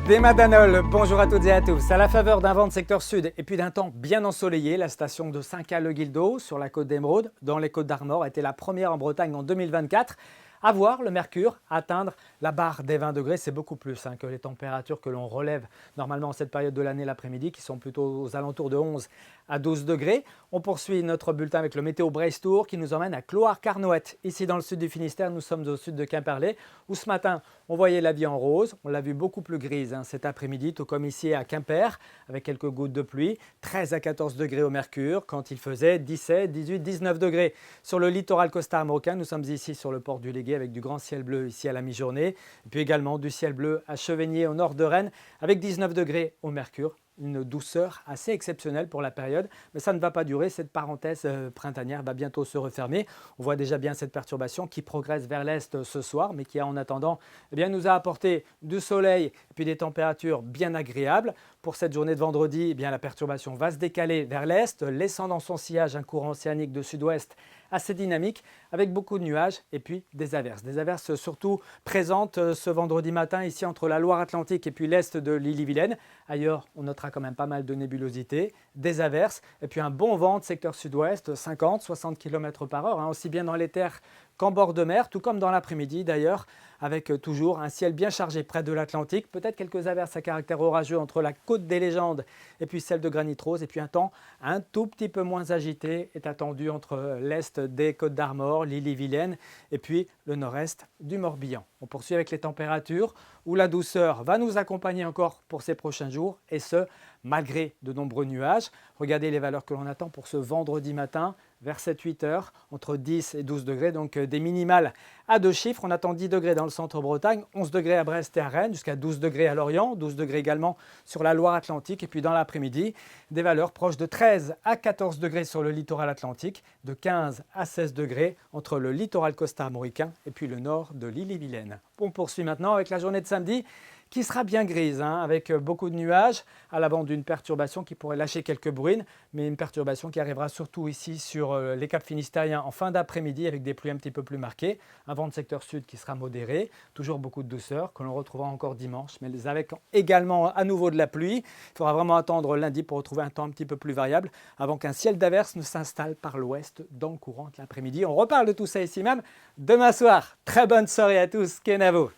Des Madanol, bonjour à toutes et à tous. À la faveur d'un vent de secteur sud et puis d'un temps bien ensoleillé, la station de Saint-Caux-le-Guildo sur la côte d'Émeraude, dans les Côtes d'Armor, a été la première en Bretagne en 2024 à voir le mercure atteindre la barre des 20 degrés. C'est beaucoup plus que les températures que l'on relève normalement en cette période de l'année l'après-midi, qui sont plutôt aux alentours de 11 à 12 degrés. On poursuit notre bulletin avec le météo Brace Tour qui nous emmène à Cloire-Carnoët. Ici dans le sud du Finistère, nous sommes au sud de Quimperlé, où ce matin on voyait la vie en rose. On l'a vu beaucoup plus grise cet après-midi, tout comme ici à Quimper, avec quelques gouttes de pluie. 13 à 14 degrés au mercure, quand il faisait 17, 18, 19 degrés. Sur le littoral costar-armoricain, nous sommes ici sur le port du Légué avec du grand ciel bleu ici à la mi-journée. Et puis également du ciel bleu à Chevigné au nord de Rennes, avec 19 degrés au mercure. Une douceur assez exceptionnelle pour la période, mais ça ne va pas durer. Cette parenthèse printanière va bientôt se refermer. On voit déjà bien cette perturbation qui progresse vers l'est ce soir, mais qui en attendant nous a apporté du soleil et puis des températures bien agréables. Pour cette journée de vendredi, la perturbation va se décaler vers l'est, laissant dans son sillage un courant océanique de sud-ouest assez dynamique, avec beaucoup de nuages et puis des averses. Des averses surtout présentes ce vendredi matin ici entre la Loire-Atlantique et puis l'est de l'Ille-et-Vilaine. Ailleurs, on notera quand même pas mal de nébulosité, des averses et puis un bon vent de secteur sud-ouest, 50-60 km par heure, aussi bien dans les terres qu'en bord de mer, tout comme dans l'après-midi d'ailleurs, avec toujours un ciel bien chargé près de l'Atlantique, peut-être quelques averses à caractère orageux entre la côte des Légendes et puis celle de Granit Rose, et puis un temps un tout petit peu moins agité est attendu entre l'est des Côtes d'Armor, l'Ille-et-Vilaine et puis le nord-est du Morbihan. On poursuit avec les températures où la douceur va nous accompagner encore pour ces prochains jours, et ce, malgré de nombreux nuages. Regardez les valeurs que l'on attend pour ce vendredi matin, vers 7-8 heures, entre 10 et 12 degrés, donc des minimales à deux chiffres. On attend 10 degrés dans le centre-Bretagne, 11 degrés à Brest et à Rennes, jusqu'à 12 degrés à Lorient, 12 degrés également sur la Loire-Atlantique. Et puis dans l'après-midi, des valeurs proches de 13 à 14 degrés sur le littoral atlantique, de 15 à 16 degrés entre le littoral costar-armoricain et puis le nord de l'Ille-et-Vilaine. On poursuit maintenant avec la journée de samedi, qui sera bien grise, avec beaucoup de nuages, à l'avant d'une perturbation qui pourrait lâcher quelques bruines, mais une perturbation qui arrivera surtout ici sur les caps finistériens en fin d'après-midi avec des pluies un petit peu plus marquées, un vent de secteur sud qui sera modéré, toujours beaucoup de douceur que l'on retrouvera encore dimanche, mais avec également à nouveau de la pluie. Il faudra vraiment attendre lundi pour retrouver un temps un petit peu plus variable avant qu'un ciel d'averse ne s'installe par l'ouest dans le courant de l'après-midi. On reparle de tout ça ici même demain soir. Très bonne soirée à tous, Kenavo.